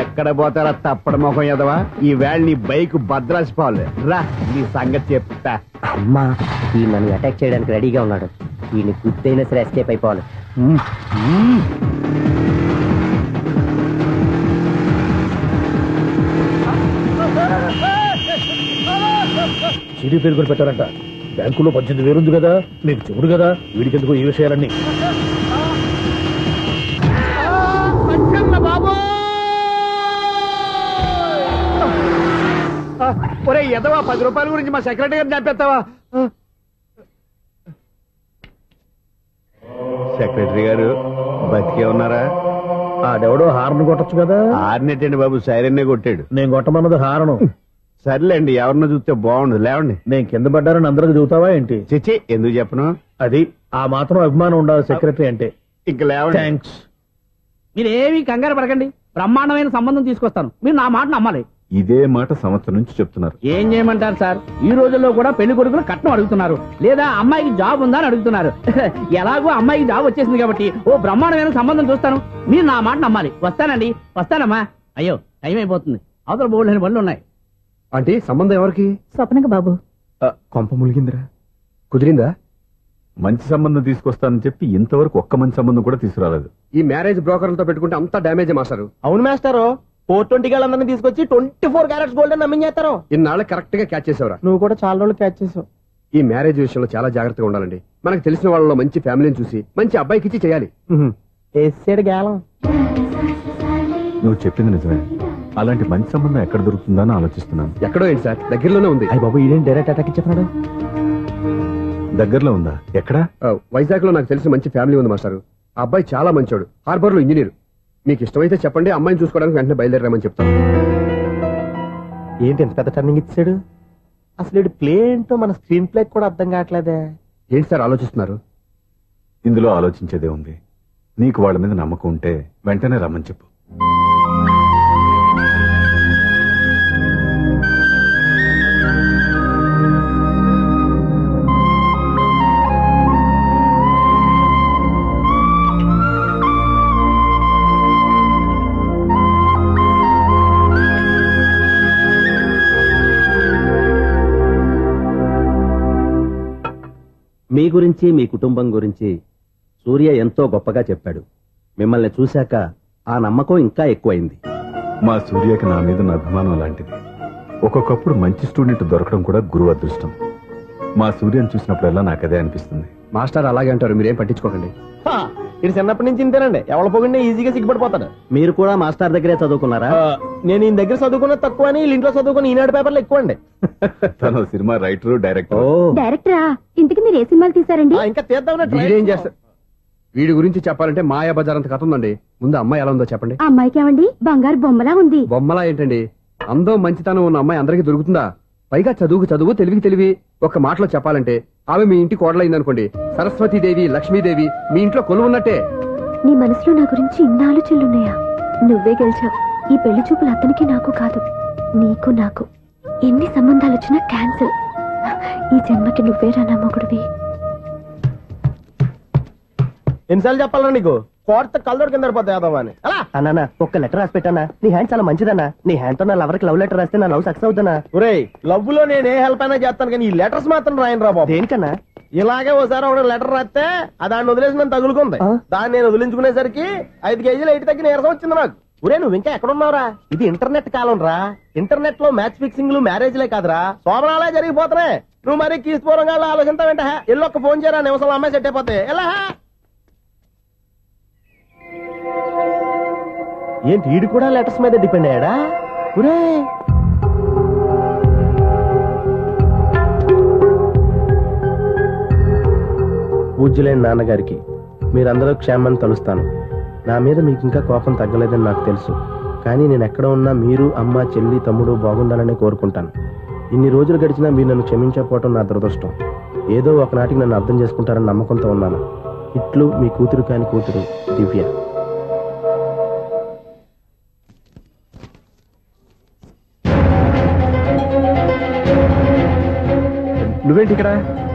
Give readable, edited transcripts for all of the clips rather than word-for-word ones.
ఎక్కడ పోతారా తప్పడ మొహం ఎదవా? ఈ వేళ నీ బైక్ భద్రాసిపోవాలి. రా నీ సంగతి చెప్తా. అమ్మా ఈ నన్ను అటాక్ చేయడానికి రెడీగా ఉన్నాడు. ఈయన గుర్తైనా సరే ఎస్కేప్ అయిపోవాలి. సిడీ పేరు కూడా పెట్టారంట. బ్యాంకులో 18,000 ఉంది కదా, మీకు చెబుడు కదా, వీడికెందుకు ఈ విషయాలన్నీ? ఒరే ఎదవా, 10 రూపాయల గురించి మా సెక్రటరీ గారిని చంపేస్తావా? సెక్రటరీ గారు బతికే ఉన్నారా? ఆడెవడో హార్న్ కొట్టచ్చు కదా. హార్నెట్టండి బాబు, సైరన్నే కొట్టాడు. నేను కొట్టమన్నది హారను. సర్లేండి, ఎవరినో చూస్తే బాగుండు. లేవండి. నేను కింద పడ్డారని అందరికి చూతావా ఏంటి? చిచ్చి, ఎందుకు చెప్పను? అది ఆ మాత్రం అభిమానం ఉండాలి సెక్రటరీ అంటే. ఇంక లేవండి. థ్యాంక్స్. మీరేమీ కంగారు పడకండి, బ్రహ్మాండమైన సంబంధం తీసుకొస్తాను. మీరు నా మాట నమ్మాలి. ఇదే మాట సంవత్సరం నుంచి చెప్తున్నారు. ఏం చేయమంటారు సార్? ఈ రోజుల్లో కూడా పెళ్లి కొడుకులు కట్నం అడుగుతున్నారు, లేదా అమ్మాయికి జాబ్ ఉందా అని అడుగుతున్నారు. ఎలాగో అమ్మాయికి జాబ్ వచ్చేసింది కాబట్టి ఓ బ్రహ్మాండమైన సంబంధం చూస్తాను. మీరు నా మాట నమ్మాలి. వస్తానండి, వస్తానమ్మా. అయ్యో టైం అయిపోతుంది, అవతల బోల్డని పనులు ఉన్నాయి. అంటే సంబంధం ఎవరికి? స్వప్నక బాబు. కొంప ములిగిందిరా. కుదిరిందా? మంచి సంబంధం తీసుకొస్తానని చెప్పి ఇంతవరకు ఒక్క మంచి సంబంధం కూడా తీసుకురాలేదు. ఈ మ్యారేజ్ బ్రోకర్లతో పెట్టుకుంటే అంతా డ్యామేజ్ మాస్టారు. అవును మాస్టారు, 420 గాళ్ళందరినీ తీసుకొచ్చి 24 క్యారెట్స్ గోల్డ్ అని నమ్మించేస్తారు. ఇన్నాళ్ళు కరెక్ట్ గా క్యాచ్ చేసావురా. నువ్వు కూడా చాలా రోజులు క్యాచ్ చేసావు. ఈ మ్యారేజ్ విషయంలో చాలా జాగ్రత్తగా ఉండాలండి. మనకు తెలిసిన వాళ్ళలో మంచి ఫ్యామిలీని చూసి మంచి అబ్బాయికి ఇచ్చి చేయాలి. వేసాడు గాలం. నువ్వు చెప్పింది నిజమే. అలాంటి మంచి సంబంధం ఎక్కడ దొరుకుతుందా అని ఆలోచిస్తున్నాను. ఎక్కడో ఏంటి సార్, దగ్గరలోనే ఉంది. అయ్యి బాబు, ఇదేం డైరెక్ట్ అటాక్ ఇచ్చేస్తున్నాడు. దగ్గరలో ఉందా? ఎక్కడా? వైజాగ్ లో నాకు తెలిసిన మంచి ఫ్యామిలీ ఉంది మాస్టారు. ఆ అబ్బాయి చాలా మంచోడు, హార్బర్ లో ఇంజనీర్. మీకు ఇష్టమైతే చెప్పండి, అమ్మాయిని చూసుకోవడానికి వెంటనే బయలుదేరామని చెప్తాను. ఏంటి ఎంత పెద్ద టర్నింగ్ ఇచ్చాడు? అసలు ఇటు ప్లే ఏంటో మన స్క్రీన్ ప్లే కూడా అర్థం కావట్లేదే. ఏంటి సార్ ఆలోచిస్తున్నారు? ఇందులో ఆలోచించేదే ఉంది. నీకు వాళ్ళ మీద నమ్మకం ఉంటే వెంటనే రమ్మని చెప్పు. మీ గురించి, మీ కుటుంబం గురించి సూర్య ఎంతో గొప్పగా చెప్పాడు. మిమ్మల్ని చూశాక ఆ నమ్మకం ఇంకా ఎక్కువైంది. మా సూర్యకి నా మీద నా అభిమానం లాంటిది. ఒక్కొక్కప్పుడు మంచి స్టూడెంట్ దొరకడం కూడా గురువు అదృష్టం. మా సూర్యని చూసినప్పుడల్లా నాకు అదే అనిపిస్తుంది. మాస్టర్ అలాగే అంటారు, మీరేం పట్టించుకోకండి. ఇది చిన్నప్పటి నుంచి ఇంతేనండి, ఎవరి పోకుండా ఈజీగా సిగ్గుపడిపోతాడు. మీరు కూడా మాస్టర్ దగ్గరే చదువుకున్నారా? నేను ఈయన దగ్గర చదువుకున్నది తక్కువ అని ఇంట్లో చదువుకుని ఈనాడు పేపర్లు ఎక్కువ అండి. తను సినిమా రైటరు, డైరెక్టర్. డైరెక్టరా? ఇంతకు మీరు ఏ సినిమాలు తీసారండి? ఇంకా తీద్దామని. వీడేం చేస్తారు? వీడి గురించి చెప్పాలంటే మాయా బజార్ అంత కథ ఉందండి. ముందు అమ్మాయి ఎలా ఉందో చెప్పండి. ఆ అమ్మాయికి ఏమండి బంగారు బొమ్మలా ఉంది. బొమ్మలా ఏంటండి? అందం మంచితనం ఉన్న అమ్మాయి అందరికీ దొరుకుతుందా? పైగా చదువుకు చదువు, తెలివికి తెలివి. ఒక మాటలో చెప్పాలంటే ఆమె మీ ఇంటి కోడలైందనుకోండి, సరస్వతీదేవి, లక్ష్మీదేవి మీ ఇంట్లో కొలువు ఉన్నట్టే. నీ మనసులో నా గురించి ఇన్ని ఆలోచనలున్నాయా? నువ్వే గెలిచావు. ఈ పెళ్లి చూపులు అతనికి నాకు కాదు, నీకు నాకు. ఎన్ని సంబంధాలు వచ్చినా క్యాన్సిల్. ఈ జన్మకి నువ్వేరా నా మొగుడివి. ఎన్నిసార్లు చెప్పాలన్నా నీకు? కోర్త కల్లోడు కింద పడిపోతాయి అన్నా. ఒక్క లెటర్ రాసి పెట్టానా? నీ హ్యాండ్ చాలా మంచిదన్నా. నీ హ్యాండ్ తో నా లవర్ కి లవ్ లెటర్ రాస్తే నా లవ్ సక్సెస్ అవుతానా? ఒరే, లవ్ లో నేను ఏ హెల్ప్ అయినా చేస్తాను, కానీ ఈ లెటర్స్ మాత్రం రాయను రా బాబు. దేనికన్నా? ఇలాగే ఓసారి ఒక లెటర్ రాస్తే దాన్ని వదిలేసి నన్ను తగులుకుంది. దాన్ని నేను వదిలించుకునేసరికి 5 కేజీలు 8 తగ్గి నీరసం వచ్చింది నాకు. ఒరే, నువ్వు ఇంకా ఎక్కడున్నావురా? ఇది ఇంటర్నెట్ కాలం రా. ఇంటర్నెట్ లో మ్యాచ్ ఫిక్సింగ్లు, మ్యారేజ్లే కాదురా, శోభనాలే జరిగిపోతున్నాయి. నువ్వు మరి కీస్పూరంగా ఆలోచించావేంట? ఎల్లొక్క ఫోన్ చేయరా, నిమిషంలో అమ్మాయి సెట్ అయిపోతాయి. ఎలా ఏంటి వీడు కూడా లెటర్స్ మీద డిపెండ్ అయ్యాడా? ఒరే, పూజ్యులైన నాన్నగారికి మీరందరూ క్షేమాన్ని తలుస్తాను. నా మీద మీకు ఇంకా కోపం తగ్గలేదని నాకు తెలుసు, కానీ నేను ఎక్కడ ఉన్నా మీరు, అమ్మ, చెల్లి, తమ్ముడు బాగుండాలని కోరుకుంటాను. ఇన్ని రోజులు గడిచినా మీరు నన్ను క్షమించకపోవటం నా దురదృష్టం. ఏదో ఒకనాటికి నన్ను అర్థం చేసుకుంటారని నమ్మకంతో ఉన్నాను. ఇట్లు మీ కూతురు కాని కూతురు దివ్య. నువ్వేంటి ఇక్కడ?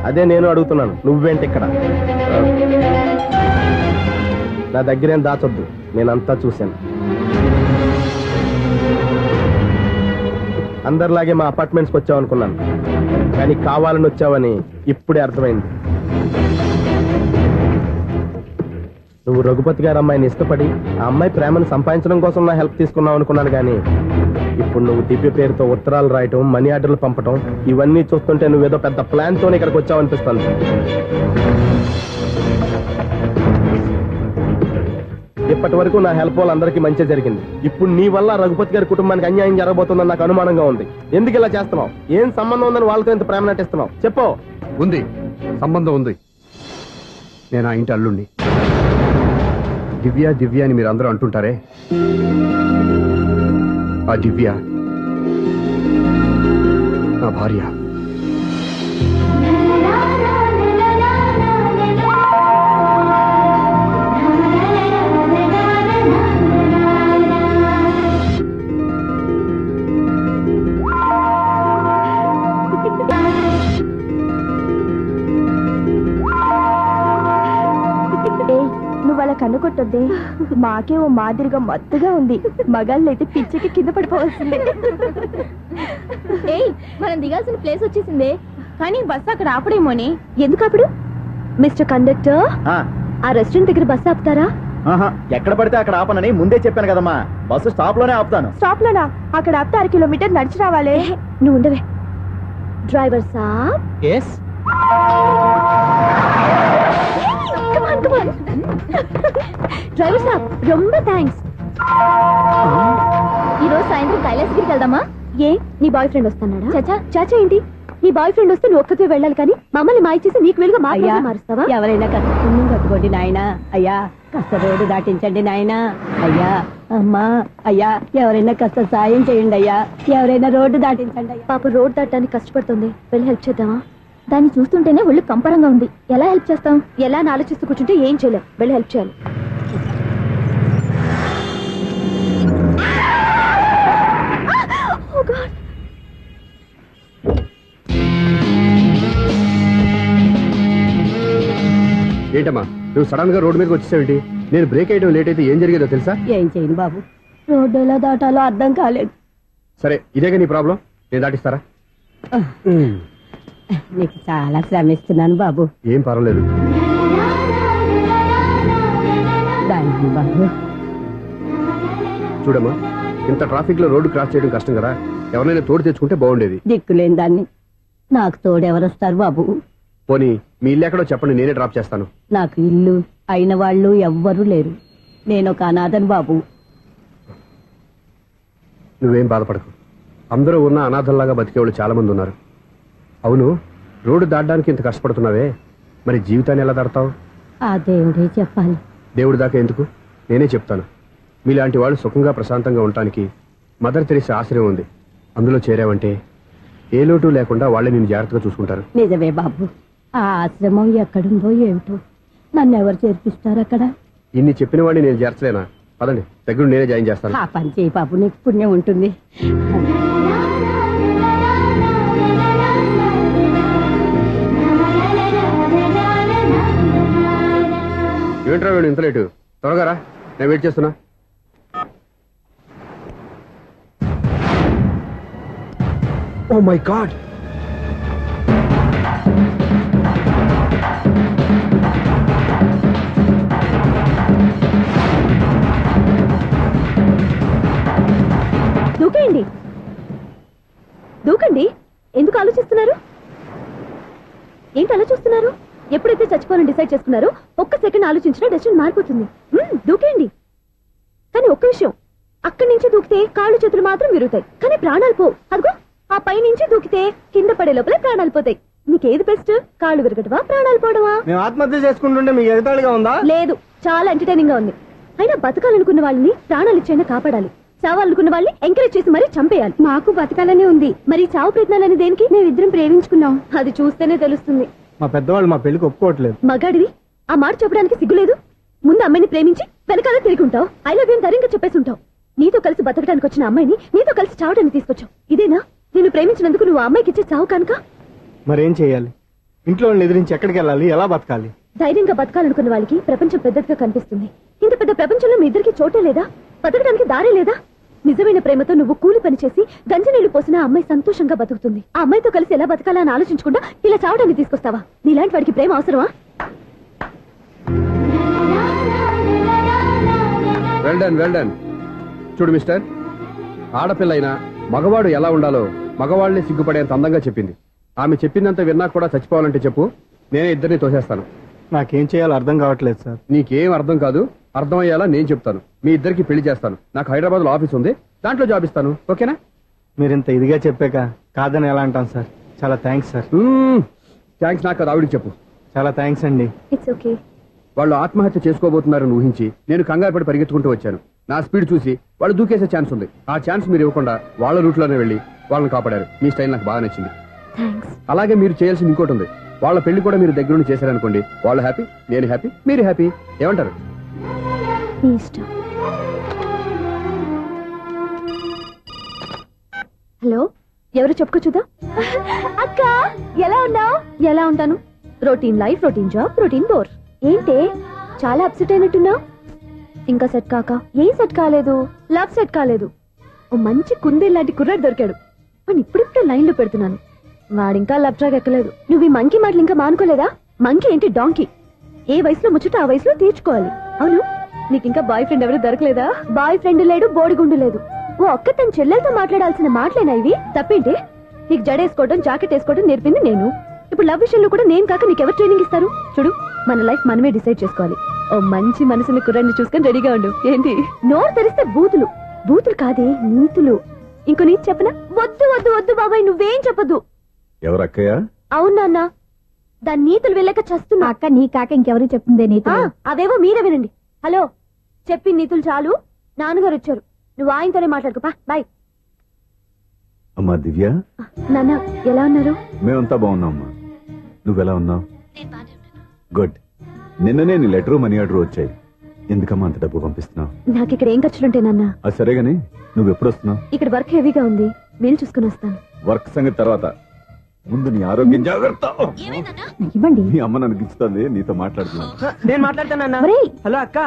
అదే నేను అడుగుతున్నాను, నువ్వేంటి ఇక్కడ? నా దగ్గరేం దాచొద్దు, నేనంతా చూశాను. అందరిలాగే మా అపార్ట్మెంట్స్కి వచ్చావు అనుకున్నాను, కానీ కావాలని వచ్చావని ఇప్పుడే అర్థమైంది. నువ్వు రఘుపతి గారు అమ్మాయిని ఇష్టపడి ఆ అమ్మాయి ప్రేమను సంపాదించడం కోసం నా హెల్ప్ తీసుకున్నావు అనుకున్నాను, కానీ ఇప్పుడు నువ్వు దివ్య పేరుతో ఉత్తరాలు రాయటం, మనీ ఆర్డర్లు పంపటం, ఇవన్నీ చూస్తుంటే నువ్వేదో పెద్ద ప్లాన్ తోనే ఇక్కడికి వచ్చావు అనిపిస్తుంది. ఇప్పటి వరకు నా హెల్ప్ వాళ్ళందరికీ మంచి జరిగింది. ఇప్పుడు నీ వల్ల రఘుపతి గారి కుటుంబానికి అన్యాయం జరగబోతుందని నాకు అనుమానంగా ఉంది. ఎందుకు ఇలా చేస్తున్నావు? ఏం సంబంధం ఉందని వాళ్ళతో ఇంత ప్రేమ నటిస్తున్నావు? చెప్పు. ఉంది, సంబంధం ఉంది. నేను ఆ ఇంటి అల్లుణ్ణి. దివ్య దివ్య అని మీరు అందరూ అంటుంటారే, ఆ దివ్య నా భార్య. నువ్వు అలా కన్నుకొట్టొద్దే, మాకే ఓ మాదిరిగా మత్తుగా ఉంది. మగాళ్ళైతే పిచ్చికి కింద పడిపోవాల్సిందే. ఏయ్, మనం దిగాల్సిన ప్లేస్ వచ్చేసిందే, కానీ బస్సు అక్కడ ఆపడేమోని. ఎందుకు ఆపడు? మిస్టర్ కండక్టర్, ఆ రెస్టారెంట్ దగ్గర బస్సు ఆపుతారా? ఎక్కడ పడితే అక్కడ ఆపనని ముందే చెప్పాను కదమ్మా. బస్సు స్టాప్ లోనే ఆపుతాను. స్టాప్ లోనా? అక్కడ ఆపితే 6 కిలోమీటర్ నడిచి రావాలి. నువ్వు ఉండవే. డ్రైవర్ సాబ్. ఎస్. డ్రైవర్ సాబ్, రొంబ థ్యాంక్స్. ఈ రోజు సాయంత్రం కైలాసగిరికి వెళ్దామా? ఏ, నీ బాయ్ ఫ్రెండ్ వస్తున్నాడా? చాచా చాచా ఏంటి? నీ బాయ్ ఫ్రెండ్ వస్తే నువ్వు ఒక్కతే వెళ్ళాలి, కానీ మమ్మల్ని మాయ చేసి నీకు వెలుగా మారుస్తావా? ఎవరైనా కాస్త పుణ్యం కట్టుకోండి నాయనా. అయ్యా కాస్త రోడ్డు దాటించండి నాయనా. అయ్యా అమ్మా, అయ్యా ఎవరైనా కాస్త సాయం చేయండి అయ్యా. ఎవరైనా రోడ్డు దాటించండి అయ్యా. పాప రోడ్ దాటడానికి కష్టపడుతుంది, వెళ్ళి హెల్ప్ చేద్దామా? దాన్ని చూస్తుంటేనే ఒళ్ళు కంపరంగా ఉంది. ఎలా హెల్ప్ చేస్తాం? ఎలా అని ఆలోచిస్తూ కూర్చుంటే ఏం చేయలేం. వెళ్ళి హెల్ప్ చేయాలి. ఏంటమ్మా నువ్వు సడన్ గా రోడ్డు మీదకి వచ్చేసావేంటి? నేను బ్రేక్ అయ్యడం లేట్ అయితే ఏం జరిగేదో తెలుసా? ఏం చేయను బాబు, రోడ్డు ఎలా దాటాలో అర్థం కాలేదు. సరే, ఇదేగా నీ ప్రాబ్లం, నేను దాటిస్తారా? నీకు చాలా శ్రమిస్తున్నాను బాబు. ఏం పర్వాలేదు. దానికి బాబు చూడమ్మా, ఇంత ట్రాఫిక్ లో రోడ్డు క్రాస్ చేయడం కష్టం కదా, ఎవరైనా తోడు తెచ్చుకుంటే బాగుండేది. దిక్కులేని దాన్ని నాకు తోడెవరొస్తారు బాబు? పోనీ మీ ఇల్లు ఎక్కడో చెప్పండి, నేనే డ్రాప్ చేస్తాను. నాకు ఇల్లు అయిన వాళ్ళు ఎవ్వరూ లేరు. నేను ఒక అనాథను బాబు. నువ్వేం బాధపడకు, అందరూ ఉన్న అనాథల్లాగా బతికేవాళ్ళు చాలా మంది ఉన్నారు. అవును, రోడ్డు దాటడానికి ఇంత కష్టపడుతున్నావే, మరి జీవితాన్ని ఎలా దాడతావు? ఆ దేవుడే చెప్పాలి. దేవుడి దాకా ఎందుకు, నేనే చెప్తాను. మీలాంటి వాళ్ళు సుఖంగా ప్రశాంతంగా ఉండటానికి మదర్ తెరీసా ఆశ్రయం ఉంది. అందులో చేరావంటే ఏ లోటు లేకుండా వాళ్ళే నేను జాగ్రత్తగా చూసుకుంటారు. నిజమే బాబు, ఆ ఆశ్రమం ఎక్కడుందో ఏమిటో, నన్ను ఎవరు చేర్పిస్తారు అక్కడ? ఇన్ని చెప్పిన వాడిని నేను చేర్చలేనా? పదండి, దగ్గర నేనే జాయిన్ చేస్తాను. ఆ పని చేయి బాబు, నీకు పుణ్యం ఉంటుంది. ఏంట్రా వీడు ఇంత లేటు? త్వరగా రా, నేను వెయిట్ చేస్తున్నా. ఓ మై గాడ్, దూకేయండి, దూకండి. ఎందుకు ఆలోచిస్తున్నారు? ఏంటి అలా చూస్తున్నారు? ఎప్పుడైతే చచ్చిపోవాలని డిసైడ్ చేసుకున్నారో ఒక్క సెకండ్ ఆలోచించినా డెసిషన్ మారిపోతుంది. దూకేయండి. కానీ ఒక్క విషయం, అక్కడి నుంచి దూకితే కాళ్ళు చేతులు మాత్రం విరుగుతాయి, కానీ ప్రాణాలు పోవు. అదిగో ఆ పై నుంచి దూకితే కింద పడే లోపలే ప్రాణాలు పోతాయి. నీకేది బెస్ట్? కాళ్ళు విరగటవా, ప్రాణాలు పోవడమా? మేము ఆత్మహత్య చేసుకుంటుంటే మీకు ఎగతాళిగా ఉందా? లేదు, చాలా ఎంటర్టైనింగ్ గా ఉంది. అయినా బతకాలనుకున్న వాళ్ళని ప్రాణాలు ఇచ్చైనా కాపాడాలి. చావాలనుకున్న వాళ్ళని ఎంకరేజ్ చేసి మరీ చంపేయాలి. మాకు బతకాలనే ఉంది, మరి చావు ప్రయత్నాలని దేనికి? మేమిద్దరం ప్రేమించుకున్నాం, అది చూస్తేనే తెలుస్తుంది. మా పెద్దవాళ్ళు మా పెళ్లికి ఒప్పుకోవట్లేదు. మగాడివి ఆ మాట చెప్పడానికి సిగ్గులేదు? ముందు అమ్మాయిని ప్రేమించి వెనకాల తిరిగి ఉంటావు, ఐ లవ్ యూ ధైర్యంగా చెప్పేసి ఉంటావు. నీతో కలిసి బతకడానికి వచ్చిన అమ్మాయిని నీతో కలిసి చావడానికి తీసుకొచ్చావు. ఇదేనా నేను ప్రేమించినందుకు నువ్వు ఆ అమ్మాయికి ఇచ్చే చావు కనుక? మరేం చేయాలి? ఇంట్లో వాళ్ళని ఎదిరించి ఎక్కడికి వెళ్ళాలి? ఎలా బతకాలి? ధైర్యంగా బతకాలనుకున్న వాళ్ళకి ప్రపంచం పెద్దదిగా కనిపిస్తుంది. ఇంత పెద్ద ప్రపంచంలో మీ ఇద్దరికి చోటే లేదా? బతకడానికి దారే లేదా? నిజమైన ప్రేమతో నువ్వు కూలి పని చేసి గంజనీళ్లు పోసిన ఆ అమ్మాయి సంతోషంగా బతుకుతుంది. ఆ అమ్మాయితో కలిసి ఎలా బతకాలా అని ఆలోచించకుండా ఇలా చావడానికి తీసుకొస్తావా? నీలాంటి వాడికి ప్రేమ అవసరమా? Well done. చూడు మిస్టర్, ఆడపిల్ల అయినా మగవాడు ఎలా ఉండాలో మగవాళ్ళని సిగ్గుపడేంత అందంగా చెప్పింది. ఆమె చెప్పిందంత విన్నా కూడా చచ్చిపోవాలంటే చెప్పు, నేనే ఇద్దరిని తోసేస్తాను. నాకేం చేయాలో అర్థం కావట్లేదు సార్. నీకేం అర్థం కాదు, అర్థమయ్యేలా నేను చెప్తాను. మీ ఇద్దరికి పెళ్లి చేస్తాను. నాకు హైదరాబాద్ లో ఆఫీస్ ఉంది, దాంట్లో జాబ్ ఇస్తాను. ఓకేనా? మీరు ఇంత ఇదిగా చెప్పాక కాదని ఎలా అంటాం సార్? చాలా థ్యాంక్స్ సార్. థ్యాంక్స్ నాకు కాదు, ఆవిడికి చెప్పు. చాలా థ్యాంక్స్ అండి. It's okay. వాళ్ళు ఆత్మహత్య చేసుకోబోతున్నారని ఊహించి నేను కంగారు పడి పరిగెత్తుకుంటూ వచ్చాను. నా స్పీడ్ చూసి వాళ్ళు దూకేసే ఛాన్స్ ఉంది. ఆ ఛాన్స్ మీరు ఇవ్వకుండా వాళ్ళ రూట్లోనే వెళ్ళి వాళ్ళని కాపాడారు. మీ స్టైల్ నాకు బాగా నచ్చింది. థ్యాంక్స్. అలాగే మీరు చేయాల్సింది ఇంకోటి ఉంది. వాళ్ళ పెళ్లి కూడా మీరు దగ్గరుండి చేశారనుకోండి, వాళ్ళు హ్యాపీ, నేను హ్యాపీ, మీరు హ్యాపీ. ఏమంటారు? మీ ఇష్టం. హలో, ఎవరు చెప్పుకో చూద్దాం. అక్క ఎలా ఉన్నావు? ఎలా ఉంటాను? Routine life, routine job, routine bore. ఏంటే చాలా అప్సెట్ అయినట్టున్నావు? ఇంకా సెట్ కాక? ఏం సెట్ కాలేదు? లవ్ సెట్ కాలేదు. ఓ మంచి కుందే లాంటి కుర్రాడు దొరికాడు. వాడిని ఇప్పుడిప్పుడే లైన్ లో పెడుతున్నాను. వాడింకా లవ్ ట్రాక్ ఎక్కలేదు. నువ్వు ఈ మంకీ మాటలు ఇంకా మానుకోలేదా? మంకీ ఏంటి, డాంకీ. ఏ వయసులో ముచ్చట ఆ వయసులో తీర్చుకోవాలి. అవును, నీకు ఇంకా బాయ్ ఫ్రెండ్ ఎవరు దొరకలేదా? బాయ్ ఫ్రెండ్ లేడు, బోడిగుండు లేదు. ఓ అక్క తన చెల్లెలతో మాట్లాడాల్సిన మాటలేనా ఇవి? తప్పేంటి? నీకు జడేసుకోవడం, జాకెట్ వేసుకోవడం నేర్పింది నేను. ఇప్పుడు లవ్ విషయంలో కూడా నేను కాక నీకెవరు ట్రైనింగ్ ఇస్తారు? చూడు, మన లైఫ్ మనమే డిసైడ్ చేసుకోవాలి. ఓ మంచి మనసుని కుర్రాన్ని చూసుకొని రెడీగా ఉండు. ఏంటి నోరు తెరిస్తే బూతులు? బూతులు కాదే, నీతులు. ఇంకో నీతి చెప్పనా? వద్దు వద్దు వద్దు బాబాయ్, నువ్వేం చెప్పద్దు. ఎవరక్కయ్య? అవునా అన్న, దాని నీతులు వెళ్ళక చస్తున్నా. అక్క నీ కాక ఇంకెవరు చెప్తుందే నీతులు? అవేవో మీరే వినండి. హలో, చెప్పి నీతులు చాలు. నాన్నగారు వచ్చారు, నువ్వు ఆయనతోనే మాట్లాడుకోపా. బాయ్. అమ్మా దివ్య, నాన్న ఎలా ఉన్నారు? మేమంతా బాగున్నాం అమ్మా. నువ్వెలా ఉన్నావు? గుడ్. నిన్ననే నీ లెటరు మనీ ఆర్డర్ వచ్చాయి. ఎందుకమ్మా అంత డబ్బు పంపిస్తున్నావు? నాకు ఇక్కడ ఏం ఖర్చులుంటాయి నాన్న. అది సరే గానీ నువ్వు ఎప్పుడు వస్తున్నావు? ఇక్కడ వర్క్ హెవీగా ఉంది, వీలు చూసుకుని వస్తాను. వర్క్ సంగతి తర్వాత, ముందు నీ ఆరోగ్యం జాగ్రత్త. ఇవ్వండి. నీ అమ్మ నన్ను గిచ్చుతుంది, నీతో మాట్లాడుతున్నాను. నేను మాట్లాడతానన్నా. ఒరేయ్, హలో అక్క,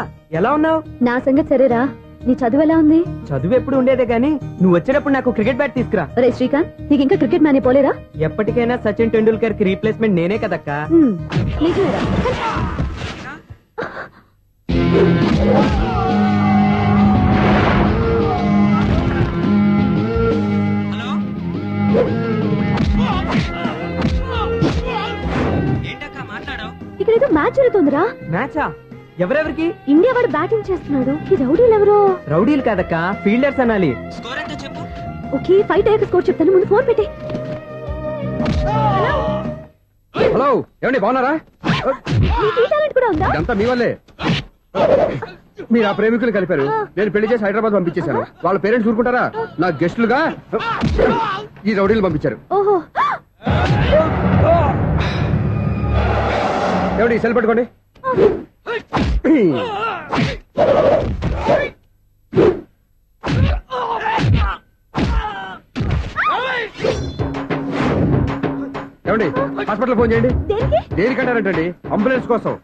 ఎలా ఉన్నావు? నా సంగతి సరేరా, నీ చదువు ఎలా ఉంది? చదువు ఎప్పుడు ఉండేదే గానీ నువ్వు వచ్చేటప్పుడు నాకు క్రికెట్ బ్యాట్ తీసుకురా. ఒరే శ్రీకాంత్, నీకు ఇంకా క్రికెట్ మ్యాన్ పోలేరా? ఎప్పటికైనా సచిన్ టెండూల్కర్ కి రీప్లేస్మెంట్ నేనే కదక్క. నిజమేరా? ఇక్కడ ఏదో మ్యాచ్ జరుగుతుందిరా. మ్యాచా? ఎవరెవరికి? ఇండియా వాడు బ్యాటింగ్ చేస్తున్నాడు. ఈ రౌడీలు ఎవరో? రౌడీలు కాదక్క, ఫీల్డర్స్ అనాలి. ఓకే, ఫైట్ అయ్యాక స్కోర్ చెప్తాను, ముందు ఫోన్ పెట్టే. హలో, ఏమండి బాగున్నారా? నీకు ఈ టాలెంట్ కూడా ఉందా? ఇదంతా మీ వల్లే. మీరు ఆ ప్రేమికులు కలిపారు, నేను పెళ్లి చేసి హైదరాబాద్ పంపించేశాను. వాళ్ళ పేరెంట్స్ ఊరుకుంటారా? నా గెస్టులుగా ఈ రౌడీలు పంపించారు. ఓహో, ఏమండి సెల్ పట్టుకోండి. ఏమండి హాస్పిటల్ ఫోన్ చేయండి. దేనికి? దేనికంటారంటండి? అంబులెన్స్ కోసం.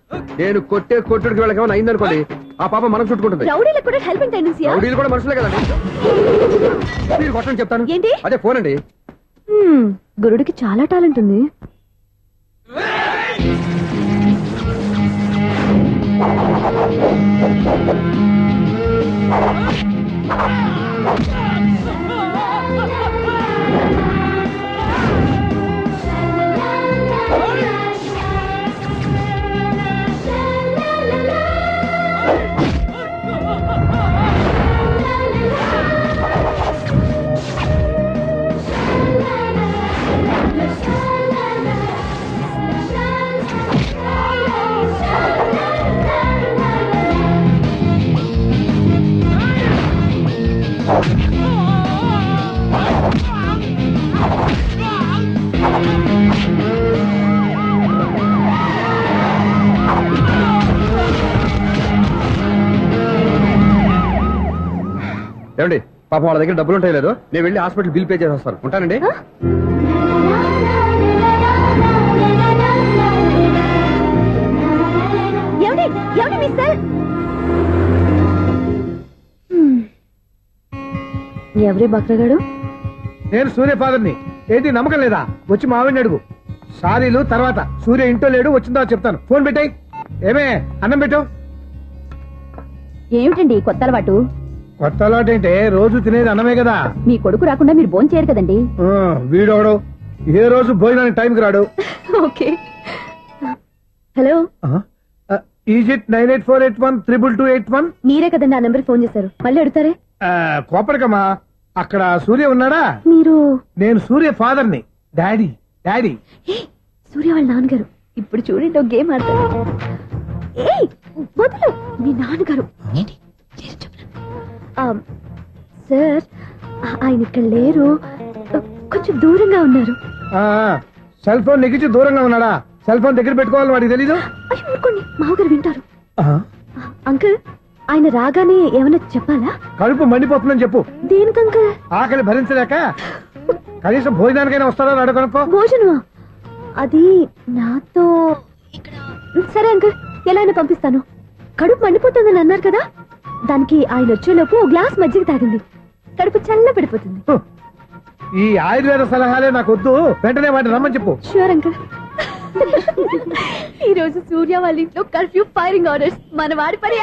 నేను కొట్టుడికి వాళ్ళకి ఏమైనా అయిందనుకోండి, ఆ పాప మనం చుట్టుకుంటుంది. రౌడీలకు కూడా హెల్పింగ్ టెండెన్సీ. రౌడీలు కూడా మనుషులే కదండి. మీరు కొట్టని చెప్తాను. ఏంటి? అదే ఫోన్ అండి. గురుడికి చాలా టాలెంట్ ఉంది. ఏమండి పాపం వాళ్ళ దగ్గర డబ్బులు ఉంటాయి లేదో, నేను వెళ్ళి హాస్పిటల్ బిల్ పే చేసి వస్తాను. ఉంటానండి. ఎవడి మీ సెల్? ఎవరి బక్రగాడు? నేను సూర్య ఫాదర్ని. ఏంటి నమ్మకం లేదా? వచ్చి మావిని అడుగు. సారీలు తర్వాత. సూర్య ఇంట్లో లేడు, వచ్చిందా చెప్తాను. ఫోన్ పెట్టాయి. ఏమే అన్నం పెట్టు. ఏమిటండి కొత్త అలవాటు? కొత్త అలవాటు ఏంటే? రోజు తినేది అన్నమే కదా. మీ కొడుకు రాకుండా మీరు భోజనం చేయరు కదండి. వీడోడు ఏ రోజు భోజనానికి టైంకి రాడు. ఓకే. Hello, is it 9848132281. మీరే కదండి ఆ నెంబర్ ఫోన్ చేశారు, మళ్ళీ అడుగుతారే? కోపడకమ్మా. అక్కడ సూర్య ఉన్నాడా? మీరు? నేను సూర్య ఫాదర్ని. Daddy daddy. సూర్య వాళ్ళ నాన్నగారు. ఇప్పుడు చూడండి ఒక గేమ్ ఆడతారు. ఏయ్, వదులు. మీ నాన్నగారు సార్, ఆయన ఇక్కడ లేరు, కొంచెం దూరంగా ఉన్నారు. సెల్ ఫోన్ నెగ్గించి దూరంగా ఉన్నాడా? సెల్ ఫోన్ దగ్గర పెట్టుకోవాలని వాడికి తెలీదు. అయ్యో ఊరుకోండి, మామగారు వింటారు. అంకుల్, ఆయన రాగానే ఏమైనా చెప్పాలా? కడుపు మండిపోతుందని చెప్పు. దేనికి అంకుల్? ఆకలి భరించలేక కనీసం భోజనానికైనా వస్తాడో అడగనుకో. భోజనమా? అది నాతో ఇక్కడ. సరే అంకుల్, ఎలా అయినా పంపిస్తాను. కడుపు మండిపోతుందని అన్నారు కదా, దానికి ఆయన వచ్చేలోపు ఓ గ్లాస్ మజ్జిగ తాగింది, కడుపు చల్ల పడిపోతుంది. ఈ ఆయుర్వేద సలహాలే నాకు వద్దు. వెంటనే వాటిని రమ్మని చెప్పు. Sure uncle. ఈ రోజు సూర్య వాళ్ళ ఇంట్లో కర్ఫ్యూ ఫైరింగ్ ఆర్డర్స్. మన వాడి పని